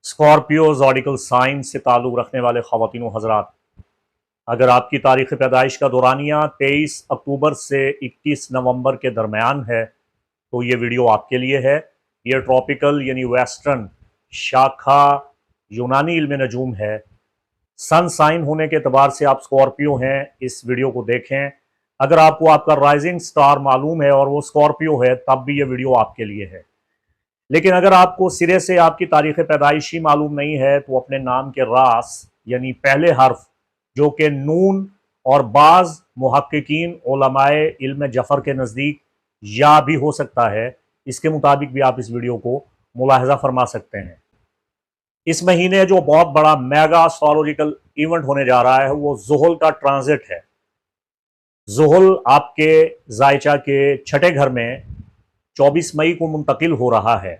Scorpio ज़ोडिकल sign से ताल्लुक़ रखने वाले ख़वातीन व हज़रात, अगर आपकी तारीख़ पैदाइश का दौरानिया 23 अक्टूबर से 21 नवंबर के दरमियान है तो ये वीडियो आपके लिए है। ये ट्रॉपिकल यानी वेस्टर्न शाखा यूनानी इल्म नजूम है। सन साइन होने के अतबार से आप स्कॉर्पियो हैं, इस वीडियो को देखें। अगर आपको आपका राइजिंग स्टार मालूम है और वो स्कॉर्पियो है तब भी ये वीडियो आपके लिए है। लेकिन अगर आपको सिरे से आपकी तारीख़ पैदाइश ही मालूम नहीं है तो अपने नाम के रास यानी पहले हर्फ जो कि नून और बाज़ मुहक्किकीन उलमाए इल्म जफ़र के नज़दीक या भी हो सकता है, इसके मुताबिक भी आप इस वीडियो को मुलाहजा फरमा सकते हैं। इस महीने जो बहुत बड़ा मेगा एस्ट्रोलॉजिकल इवेंट होने जा रहा है वो ज़ुहल का ट्रांजिट है। ज़ुहल आपके जायचा के छठे घर में 24 मई को मुंतकिल हो रहा है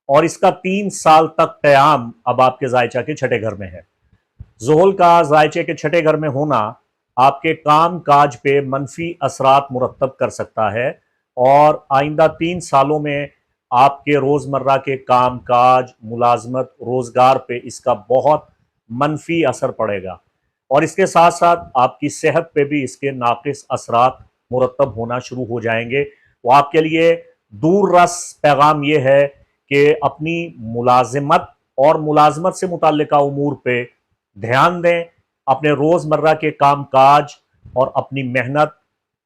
और इसका 3 साल तक क़याम अब आपके जायचा के छठे घर में है। ज़ुहल का जायचे के छठे घर में होना आपके काम काज पे मनफी असरात मुरतब कर सकता है और आइंदा 3 सालों में आपके रोज़मर्रा के काम काज, मुलाजमत, रोज़गार पे इसका बहुत मनफी असर पड़ेगा और इसके साथ साथ आपकी सेहत पे भी इसके नाक़िस असरात मुरतब होना शुरू हो जाएंगे। वो आपके लिए दूर रस पैगाम ये है कि अपनी मुलाजिमत और मुलाजमत से मुतल्लिका उमूर पे ध्यान दें, अपने रोज़मर्रा के काम काज और अपनी मेहनत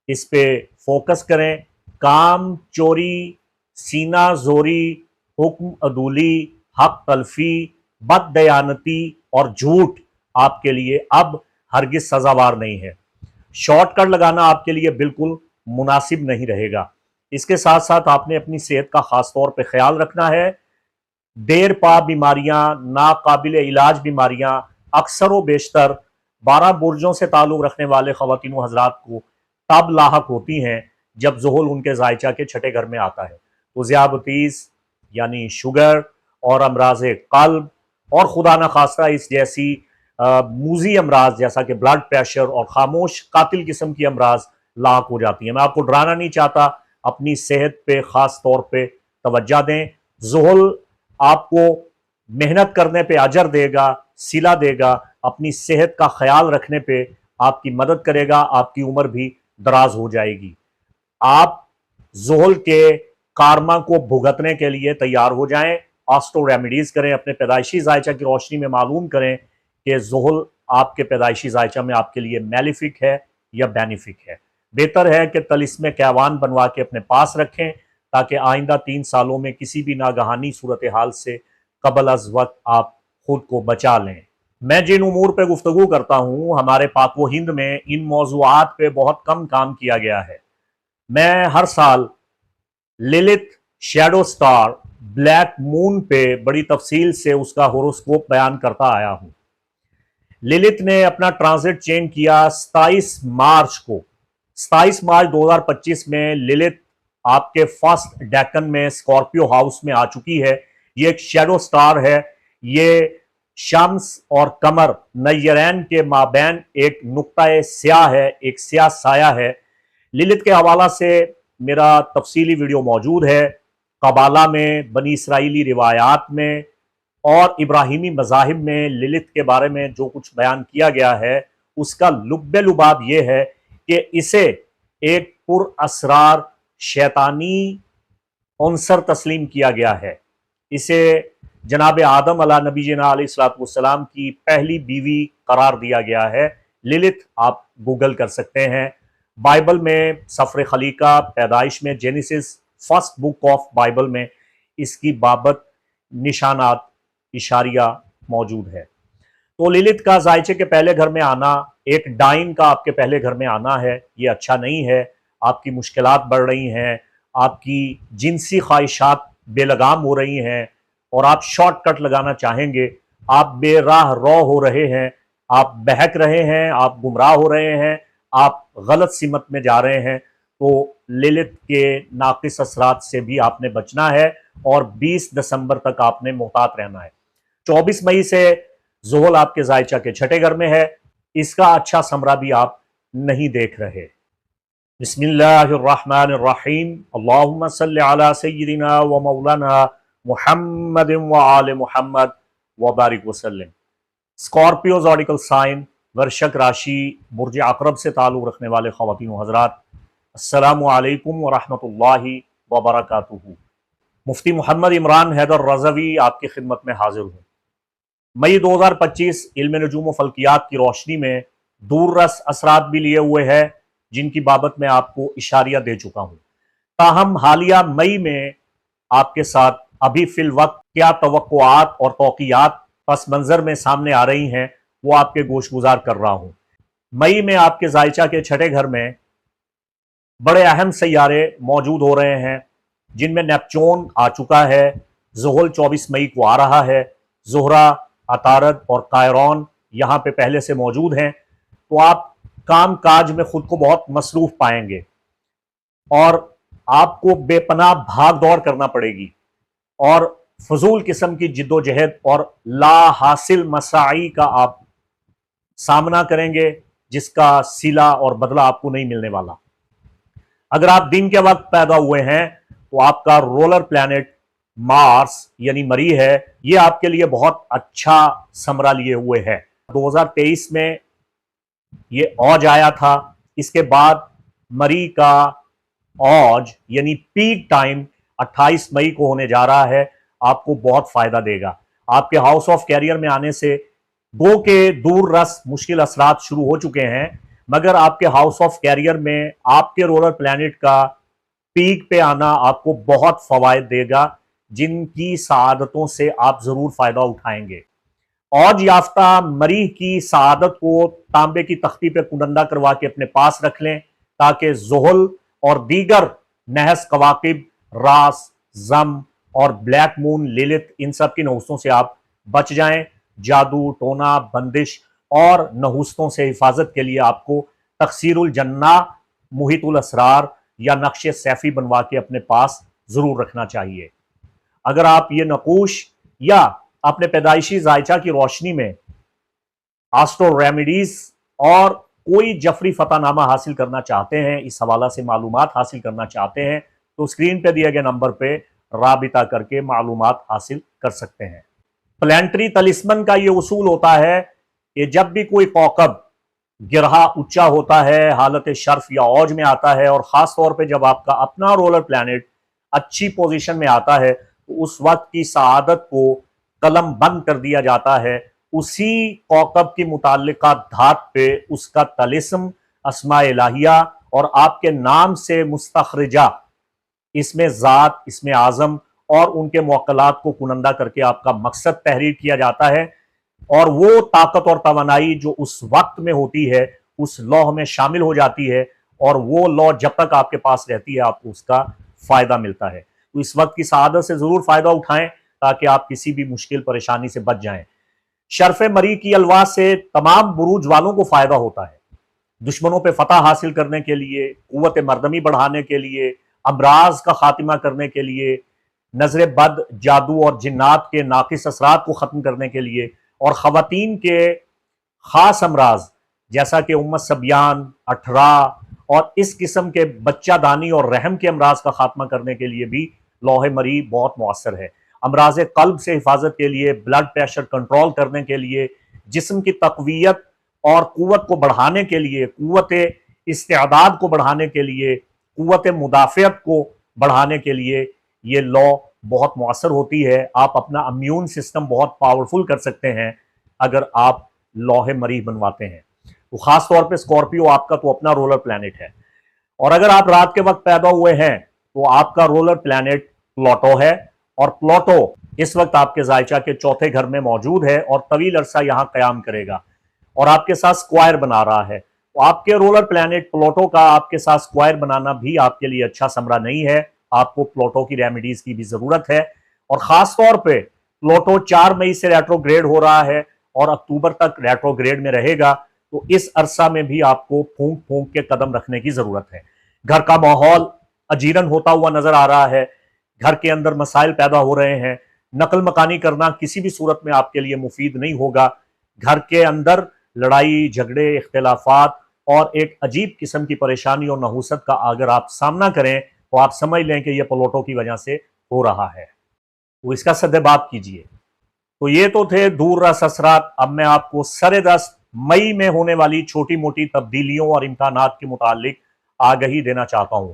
इस पे फोकस करें। काम चोरी, सीना जोरी, हुक्म अदूली, हक तलफी, बददयानती और झूठ आपके लिए अब हरगिज सजावार नहीं है। शॉर्टकट लगाना आपके लिए बिल्कुल मुनासिब नहीं रहेगा। इसके साथ साथ आपने अपनी सेहत का खास तौर पर ख्याल रखना है। देर पा बीमारियां, नाकाबिल इलाज बीमारियां अक्सर व बेशतर 12 बुर्जों से ताल्लुक़ रखने वाले ख़वातीन व हज़रात को तब लाहक होती हैं जब ज़ुहल उनके जायचा के छठे घर में आता है। तो ज़ियाबतीस यानी शुगर और अमराज क़ल्ब और खुदा न खास्ता इस जैसी मूजी अमराज जैसा कि ब्लड प्रेशर और खामोश कातिल किस्म की अमराज लाहक हो जाती हैं। मैं आपको डराना नहीं चाहता, अपनी सेहत पे ख़ास तौर पे तवज्जो दें। ज़ुहल आपको मेहनत करने पे अजर देगा, सिला देगा, अपनी सेहत का ख्याल रखने पे आपकी मदद करेगा, आपकी उम्र भी दराज हो जाएगी। आप ज़ुहल के कारमा को भुगतने के लिए तैयार हो जाएं। ऑस्टो रेमेडीज़ करें, अपने पैदाइशी जायचा की रोशनी में मालूम करें कि ज़ुहल आपके पैदाइशी जायचा में आपके लिए मेलिफिक है या बेनिफिक है। बेहतर है कि तलिस्मे कैवान बनवा के अपने पास रखें ताकि आइंदा 3 सालों में किसी भी नागहानी सूरत हाल से कबल अज़ वक्त आप खुद को बचा लें। मैं जिन उमूर पे गुफ्तगू करता हूँ, हमारे पाक व हिंद में इन मौज़ूआत पे बहुत कम काम किया गया है। मैं हर साल Lilith shadow star black moon पे बड़ी तफसील से उसका होरोस्कोप बयान करता आया हूँ। लिलिथ ने अपना ट्रांजिट चेंज किया 27 मार्च को। 27 मार्च 2025 में लिलिथ आपके फर्स्ट डेकन में स्कॉर्पियो हाउस में आ चुकी है। ये एक शैडो स्टार है। ये शम्स और कमर नय्यरैन के माबैन एक नुक्ता स्याह है, एक स्याह साया है। लिलिथ के हवाला से मेरा तफसीली वीडियो मौजूद है। कबाला में, बनी इसराइली रिवायात में और इब्राहिमी मज़ाहिब में लिलिथ के बारे में जो कुछ बयान किया गया है उसका लुब्बे लुबाब ये है कि इसे एक पुरअसरार शैतानी अंसर तस्लीम किया गया है। इसे जनाब आदम अला नबीना अलैहिस्सलाम की पहली बीवी करार दिया गया है। लिलिथ आप गूगल कर सकते हैं। बाइबल में सफ़र खलीका पैदाइश में genesis first book of Bible में इसकी बाबत निशानात इशारिया मौजूद है। तो लिलिथ का जायचे के पहले घर में आना, एक डाइन का आपके पहले घर में आना है, ये अच्छा नहीं है। आपकी मुश्किलात बढ़ रही हैं, आपकी जिनसी ख्वाहिशात बेलगाम हो रही हैं और आप शॉर्टकट लगाना चाहेंगे। आप बेराह रो हो रहे हैं, आप बहक रहे हैं, आप गुमराह हो रहे हैं, आप गलत सिमत में जा रहे हैं। तो लिलिथ के नाकिस असरात से भी आपने बचना है और 20 दिसंबर तक आपने मोहतात रहना है। 24 मई से ज़ुहल आपके जायचा के छठे घर में है। इसका अच्छा समरा भी आप नहीं देख रहे। बिस्मिल्लाहिर्रहमानिर्रहीम। अल्लाहुम्मा सल्लि अला सय्यिदिना व मौलाना मुहम्मद व आले मुहम्मद व बारिक वसल्लम। स्कॉर्पियो ज़ोडिकल साइन वर्षक राशि बुर्ज अक़रब से ताल्लुक़ रखने वाले ख़वातीन व हज़रात, अस्सलामु अलैकुम व रहमतुल्लाहि व बरकातुहू। मुफ्ती मोहम्मद इमरान हैदर रज़वी आपकी खिदमत में हाजिर हूँ। मई 2025 इल्म नजूम व फल्कियात की रोशनी में दूररस असरात भी लिए हुए है, जिनकी बाबत मैं आपको इशारिया दे चुका हूँ। ताहम हालिया मई में आपके साथ अभी फिल वक्त क्या तवक्कुआत और तौक़ियात पस मंज़र में सामने आ रही हैं, वो आपके गोशगुजार कर रहा हूँ। मई में आपके जायचा के छठे घर में बड़े अहम सैयारे मौजूद हो रहे हैं, जिनमें नेपच्यून आ चुका है, ज़ुहल 24 मई को आ रहा है, ज़ुहरा, अतारद और कायरॉन यहाँ पे पहले से मौजूद हैं। तो आप काम काज में खुद को बहुत मसरूफ़ पाएंगे और आपको बेपनाह भाग दौड़ करना पड़ेगी और फजूल किस्म की जिद्दोजहद और ला हासिल मसाई का आप सामना करेंगे, जिसका सिला और बदला आपको नहीं मिलने वाला। अगर आप दिन के वक्त पैदा हुए हैं तो आपका रोलर प्लैनेट मार्स यानी मरी है, ये आपके लिए बहुत अच्छा समरा लिए हुए है। 2023 में ये औज आया था, इसके बाद मरी का औज यानी पीक टाइम 28 मई को होने जा रहा है। आपको बहुत फायदा देगा। आपके हाउस ऑफ कैरियर में आने से गो के दूर रस मुश्किल असरात शुरू हो चुके हैं, मगर आपके हाउस ऑफ कैरियर में आपके रोलर प्लैनेट का पीक पे आना आपको बहुत फवायद देगा, जिनकी सआदतों से आप जरूर फायदा उठाएंगे। औज याफ्ता मरी की सआदत को तांबे की तख्ती पे कुनंदा करवा के अपने पास रख लें, ताकि ज़ुहल और दीगर नहस कवाकिब, रास, जम और ब्लैक मून, लिलित, इन सब की नहुस्तों से आप बच जाएं। जादू, टोना, बंदिश और नहुस्तों से हिफाजत के लिए आपको तकसीरुल जन्ना, मुहितुल असरार या नक्शे सैफी बनवा के अपने पास जरूर रखना चाहिए। अगर आप ये नकूश या अपने पैदाइशी जायचा की रोशनी में एस्ट्रो रेमेडीज और कोई जफरी फतानामा हासिल करना चाहते हैं, इस हवाला से मालूमात हासिल करना चाहते हैं, तो स्क्रीन पे दिए गए नंबर पे राबिता करके मालूमात हासिल कर सकते हैं। प्लानिटरी तलिस्मन का ये उसूल होता है कि जब भी कोई कौकब गिरहा उच्चा होता है, हालत शर्फ या औज में आता है, और ख़ास तौर पे जब आपका अपना रोलर प्लैनेट अच्छी पोजीशन में आता है, तो उस वक्त की सआदत को कलम बंद कर दिया जाता है। उसी कौकब की मुताल्लिका धात पे उसका तलिस्म, अस्मा इलाहिया और आपके नाम से मुस्तखरिजा इसमें ज़ात, इसमें आज़म और उनके मौकलात को कुनंदा करके आपका मकसद तहरीर किया जाता है, और वो ताकत और तवानाई जो उस वक्त में होती है उस लौह में शामिल हो जाती है, और वो लौह जब तक आपके पास रहती है आपको उसका फ़ायदा मिलता है। तो इस वक्त की सआदत से ज़रूर फ़ायदा उठाएं, ताकि आप किसी भी मुश्किल परेशानी से बच जाएं। शर्फ मरी की अलवा से तमाम बुरूज वालों को फ़ायदा होता है। दुश्मनों पर फतह हासिल करने के लिए, क़ुव्वत मर्दमी बढ़ाने के लिए, अमराज का खात्मा करने के लिए, नजर बद, जादू और जिन्नात के नाकिस असरात को ख़त्म करने के लिए, और ख़वातीन के ख़ास अमराज जैसा कि उम्मत सबियान, अठरा और इस किस्म के बच्चा दानी और रहम के अमराज का खात्मा करने के लिए भी लौह मरी बहुत मौसर है। अमराज कल्ब से हिफाजत के लिए, ब्लड प्रेशर कंट्रोल करने के लिए, जिस्म की तक़वियत और क़ुव्वत को बढ़ाने के लिए, क़ुव्वत इस्तेदाद को बढ़ाने के लिए, क़ुव्वत मुदाफ़ियत को बढ़ाने के लिए ये लॉ बहुत मौसर होती है। आप अपना इम्यून सिस्टम बहुत पावरफुल कर सकते हैं अगर आप लौह मरी बनवाते हैं। तो ख़ास तौर पे स्कॉर्पियो आपका तो अपना रोलर प्लैनेट है, और अगर आप रात के वक्त पैदा हुए हैं तो आपका रोलर प्लैनेट प्लूटो है, और प्लूटो इस वक्त आपके जायचा के चौथे घर में मौजूद है और तवील अरसा यहां कयाम करेगा और आपके साथ स्क्वायर बना रहा है। तो आपके रोलर प्लैनेट प्लूटो का आपके साथ स्क्वायर बनाना भी आपके लिए अच्छा समरा नहीं है। आपको प्लूटो की रेमेडीज की भी जरूरत है, और खास तौर पे प्लूटो 4 मई से रेट्रोग्रेड हो रहा है और अक्टूबर तक रेट्रोग्रेड में रहेगा। तो इस अरसा में भी आपको फूंक फूंक के कदम रखने की जरूरत है। घर का माहौल अजीरन होता हुआ नजर आ रहा है, घर के अंदर मसाइल पैदा हो रहे हैं, नकल मकानी करना किसी भी सूरत में आपके लिए मुफीद नहीं होगा। घर के अंदर लड़ाई झगड़े, इख्तिलाफात और एक अजीब किस्म की परेशानी और नहुसत का अगर आप सामना करें तो आप समझ लें कि यह प्लूटो की वजह से हो रहा है। तो इसका सद्देबाब कीजिए। तो ये तो थे दूर रस असरात। अब मैं आपको सरेदस्त मई में होने वाली छोटी मोटी तब्दीलियों और इम्कानात के मुतालिक आगही देना चाहता हूं।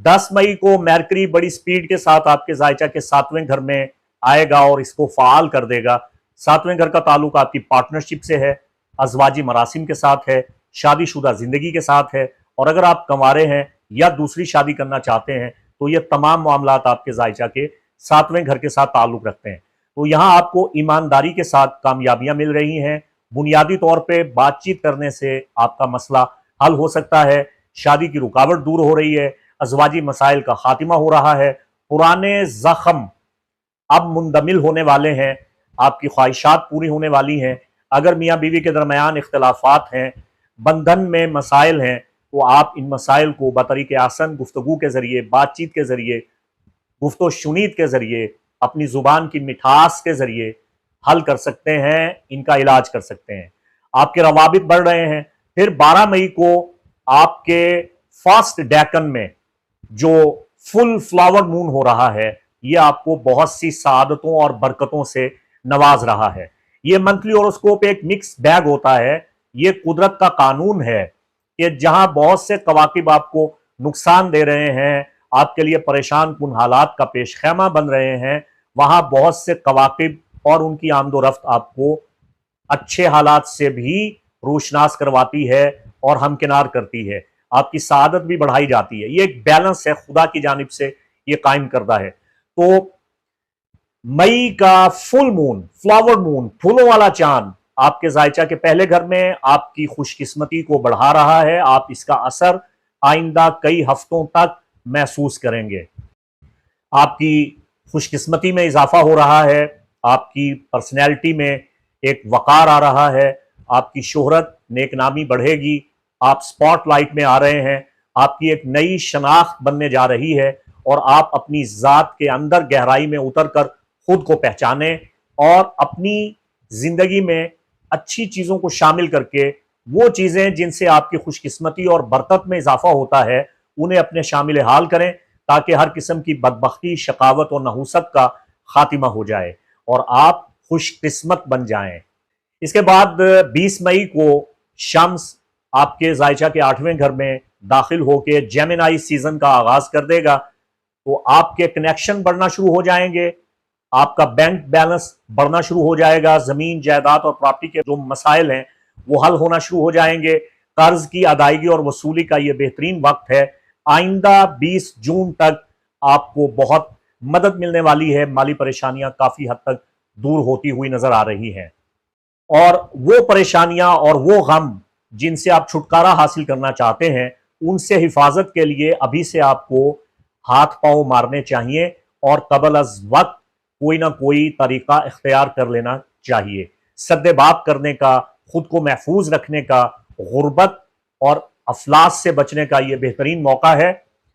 10 मई को मैर्करी बड़ी स्पीड के साथ आपके जायचा के 7वें घर में आएगा और इसको फाल कर देगा। 7वें घर का ताल्लुक आपकी पार्टनरशिप से है, अजवाजी मरासिम के साथ है, शादीशुदा जिंदगी के साथ है। और अगर आप कंवारे हैं या दूसरी शादी करना चाहते हैं तो ये तमाम मामलात आपके जायचा के 7वें घर के साथ ताल्लुक रखते हैं। तो यहां आपको ईमानदारी के साथ कामयाबियां मिल रही हैं। बुनियादी तौर पे बातचीत करने से आपका मसला हल हो सकता है। शादी की रुकावट दूर हो रही है, अजवाजी मसाइल का खात्मा हो रहा है, पुराने जख्म अब मुंदमिल होने वाले हैं, आपकी ख्वाहिशात पूरी होने वाली हैं। अगर मियाँ बीवी के दरमियान इख्तलाफात हैं, बंधन में मसाइल हैं, तो आप इन मसाइल को बतरीके आसन गुफ्तगू के ज़रिए, बातचीत के ज़रिए, गुफ्तो शुनीद के ज़रिए, अपनी ज़ुबान की मिठास के ज़रिए हल कर सकते हैं, इनका इलाज कर सकते हैं। आपके रवाबित बढ़ रहे हैं। फिर 12 मई को आपके फर्स्ट डेकन में जो फुल फ्लावर मून हो रहा है, ये आपको बहुत सी सादतों और बरकतों से नवाज रहा है। ये मंथली हॉरोस्कोप एक मिक्स बैग होता है। ये कुदरत का कानून है कि जहां बहुत से कवाकिब आपको नुकसान दे रहे हैं, आपके लिए परेशान कुन हालात का पेश खैमा बन रहे हैं, वहां बहुत से कवाकिब और उनकी आमदोरफ्त आपको अच्छे हालात से भी रोशनास करवाती है और हमकिनार करती है। आपकी सादत भी बढ़ाई जाती है। ये एक बैलेंस है, खुदा की जानिब से ये कायम करता है। तो मई का फुल मून, फ्लावर मून, फूलों वाला चांद आपके जायचा के पहले घर में आपकी खुशकिस्मती को बढ़ा रहा है। आप इसका असर आइंदा कई हफ्तों तक महसूस करेंगे। आपकी खुशकिस्मती में इजाफा हो रहा है, आपकी पर्सनैलिटी में एक वकार आ रहा है, आपकी शोहरत नेकनामी बढ़ेगी, आप स्पॉटलाइट में आ रहे हैं, आपकी एक नई शनाख्त बनने जा रही है और आप अपनी ज़ात के अंदर गहराई में उतरकर खुद को पहचाने और अपनी जिंदगी में अच्छी चीज़ों को शामिल करके वो चीज़ें जिनसे आपकी खुशकिस्मती और बरकत में इजाफा होता है उन्हें अपने शामिल हाल करें, ताकि हर किस्म की बदबख्ती, शकावत और नहूसत का खात्मा हो जाए और आप खुशकिस्मत बन जाएं। इसके बाद 20 मई को शम्स आपके जायचा के 8वें घर में दाखिल होकर जेमिनाई सीजन का आगाज कर देगा। तो आपके कनेक्शन बढ़ना शुरू हो जाएंगे, आपका बैंक बैलेंस बढ़ना शुरू हो जाएगा, जमीन जायदाद और प्रॉपर्टी के जो मसाइल हैं वो हल होना शुरू हो जाएंगे। कर्ज की अदायगी और वसूली का ये बेहतरीन वक्त है। आइंदा 20 जून तक आपको बहुत मदद मिलने वाली है। माली परेशानियां काफी हद तक दूर होती हुई नजर आ रही हैं और वो परेशानियां और वो गम जिनसे आप छुटकारा हासिल करना चाहते हैं, उनसे हिफाजत के लिए अभी से आपको हाथ पांव मारने चाहिए और कबल अज वक्त कोई ना कोई तरीका इख्तियार कर लेना चाहिए। सद्देबाब करने का, खुद को महफूज रखने का, गुर्बत और अफलास से बचने का यह बेहतरीन मौका है।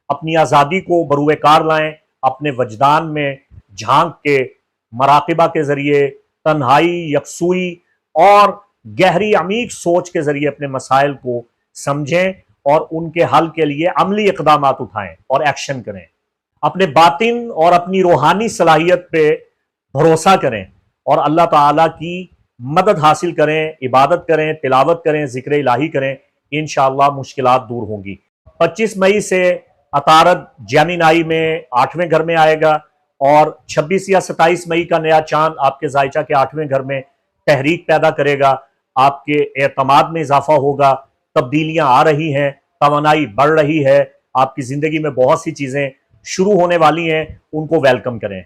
अपनी आज़ादी को बरूए कार लाएं, अपने वजदान में झांक के मराकिबा के जरिए, तन्हाई, यकसुई और गहरी अमीक सोच के जरिए अपने मसाइल को समझें और उनके हल के लिए अमली इकदाम उठाएं और एक्शन करें। अपने बातिन और अपनी रूहानी सलाहियत पे भरोसा करें और अल्लाह ताला की मदद हासिल करें, इबादत करें, तिलावत करें, जिक्र इलाही करें। इंशाअल्लाह मुश्किलात दूर होंगी। 25 मई से अतारद जेमिनाई में 8वें घर में आएगा और 26 या 27 मई का नया चांद आपके जायचा के 8वें घर में तहरीक पैदा करेगा। आपके एतमाद में इजाफा होगा, तब्दीलियां आ रही हैं, तवानाई बढ़ रही है, आपकी जिंदगी में बहुत सी चीजें शुरू होने वाली हैं, उनको वेलकम करें।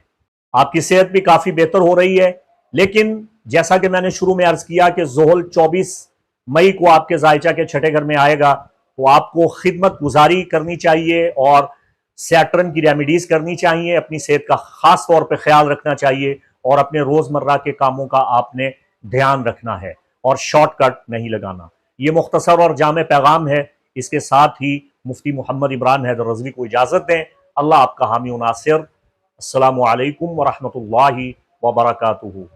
आपकी सेहत भी काफी बेहतर हो रही है। लेकिन जैसा कि मैंने शुरू में अर्ज किया कि ज़ोहल 24 मई को आपके जायचा के 6ठे घर में आएगा, तो आपको खिदमत गुजारी करनी चाहिए और सैटर्न की रेमेडीज करनी चाहिए। अपनी सेहत का खास तौर पर ख्याल रखना चाहिए और अपने रोजमर्रा के कामों का आपने ध्यान रखना है और शॉर्टकट नहीं लगाना। ये मुख्तसर और जामे पैगाम है। इसके साथ ही मुफ्ती मोहम्मद इमरान हैदर रज़वी को इजाज़त दें। अल्लाह आपका हामी व नासिर। अस्सलामु अलैकुम व रहमतुल्लाहि व बरकातुहू।